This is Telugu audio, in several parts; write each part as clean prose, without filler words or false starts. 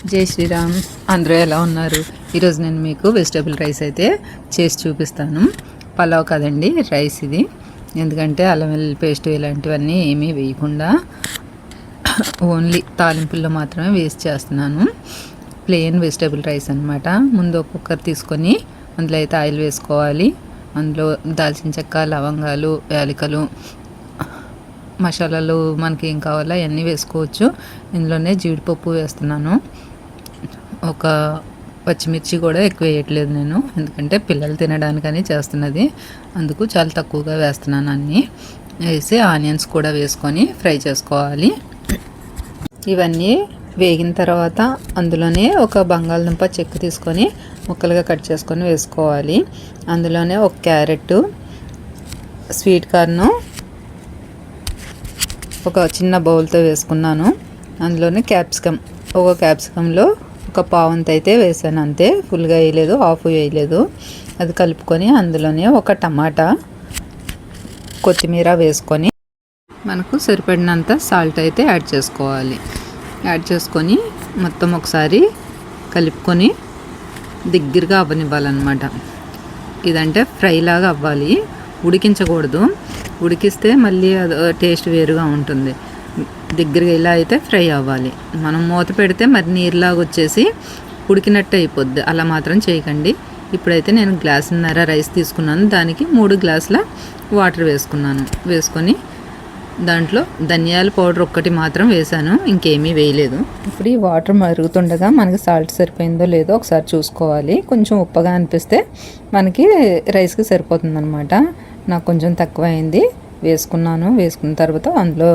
జై శ్రీరామ్. అందరూ ఎలా ఉన్నారు? ఈరోజు నేను మీకు వెజిటేబుల్ రైస్ అయితే చేసి చూపిస్తాను. పలావ్ కదండి, రైస్ ఇది. ఎందుకంటే అల్లం వెల్లుల్లి పేస్ట్ ఇలాంటివన్నీ ఏమీ వేయకుండా ఓన్లీ తాలింపుల్లో మాత్రమే వేస్ట్ చేస్తున్నాను. ప్లెయిన్ వెజిటేబుల్ రైస్ అనమాట. ముందు ఒక కుక్కర్ తీసుకొని అందులో అయితే ఆయిల్ వేసుకోవాలి. అందులో దాల్చిన చెక్క, లవంగాలు, యాలకులు, మసాలాలు మనకి ఏం కావాలో అవన్నీ వేసుకోవచ్చు. ఇందులోనే జీడిపప్పు వేస్తున్నాను. ఒక పచ్చిమిర్చి కూడా ఎక్కువ వేయట్లేదు నేను, ఎందుకంటే పిల్లలు తినడానికని చేస్తున్నది. అందుకు చాలా తక్కువగా వేస్తున్నాను. అన్నీ వేసి ఆనియన్స్ కూడా వేసుకొని ఫ్రై చేసుకోవాలి. ఇవన్నీ వేగిన తర్వాత అందులోనే ఒక బంగాళదుంప చెక్కు తీసుకొని ముక్కలుగా కట్ చేసుకొని వేసుకోవాలి. అందులోనే ఒక క్యారెట్, స్వీట్ కార్న్ ఒక చిన్న బౌల్తో వేసుకున్నాను. అందులోనే క్యాప్సికమ్, ఒక క్యాప్సికంలో ఒక పావంత అయితే వేసాను, అంతే. ఫుల్గా వేయలేదు, హాఫ్ వేయలేదు. అది కలుపుకొని అందులోనే ఒక టమాటా, కొత్తిమీర వేసుకొని మనకు సరిపడినంత సాల్ట్ అయితే యాడ్ చేసుకోవాలి. యాడ్ చేసుకొని మొత్తం ఒకసారి కలుపుకొని దగ్గరగా అవ్వనివ్వాలన్నమాట. ఇదంటే ఫ్రై లాగా అవ్వాలి, ఉడికించకూడదు. ఉడికిస్తే మళ్ళీ టేస్ట్ వేరుగా ఉంటుంది. దగ్గరగా ఇలా అయితే ఫ్రై అవ్వాలి. మనం మూత పెడితే మరి నీరులాగా వచ్చేసి ఉడికినట్టు అయిపోద్ది. అలా మాత్రం చేయకండి. ఇప్పుడైతే నేను గ్లాసున్నర రైస్ తీసుకున్నాను, దానికి 3 గ్లాసుల వాటర్ వేసుకున్నాను. వేసుకొని దాంట్లో ధనియాల పౌడర్ ఒక్కటి మాత్రం వేసాను, ఇంకేమీ వేయలేదు. ఇప్పుడు ఈ వాటర్ మరుగుతుండగా మనకి సాల్ట్ సరిపోయిందో లేదో ఒకసారి చూసుకోవాలి. కొంచెం ఉప్పగా అనిపిస్తే మనకి రైస్కి సరిపోతుందన్నమాట. నాకు కొంచెం తక్కువ అయింది, వేసుకున్నాను. వేసుకున్న తర్వాత అందులో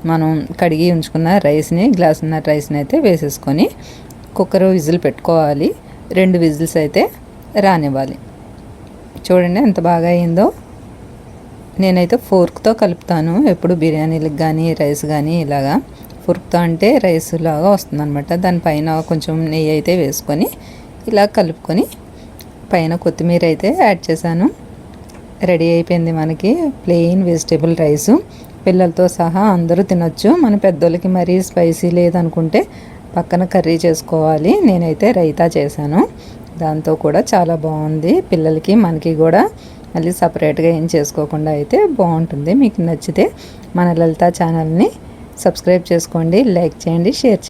మనం కడిగి ఉంచుకున్న రైస్ని, గ్లాసున్నర రైస్ని అయితే వేసేసుకొని కుక్కర్ విజిల్ పెట్టుకోవాలి. 2 విజిల్స్ అయితే రానివ్వాలి. చూడండి ఎంత బాగా అయిందో. నేనైతే ఫోర్క్తో కలుపుతాను ఎప్పుడు బిర్యానీలకు కానీ రైస్ కానీ. ఇలాగా ఫోర్క్తో అంటే రైస్ లాగా వస్తుందన్నమాట. దానిపైన కొంచెం నెయ్యి అయితే వేసుకొని ఇలా కలుపుకొని పైన కొత్తిమీర అయితే యాడ్ చేశాను. రెడీ అయిపోయింది మనకి ప్లెయిన్ వెజిటేబుల్ రైసు. పిల్లలతో సహా అందరూ తినొచ్చు. మన పెద్దోళ్ళకి మరీ స్పైసీ లేదనుకుంటే పక్కన కర్రీ చేసుకోవాలి. నేనైతే రైతా చేశాను, దాంతో కూడా చాలా బాగుంది. పిల్లలకి మనకి కూడా మళ్ళీ సపరేట్గా ఏం చేసుకోకుండా అయితే బాగుంటుంది. మీకు నచ్చితే మన లలిత ఛానల్ని సబ్స్క్రైబ్ చేసుకోండి, లైక్ చేయండి, షేర్ చేయండి.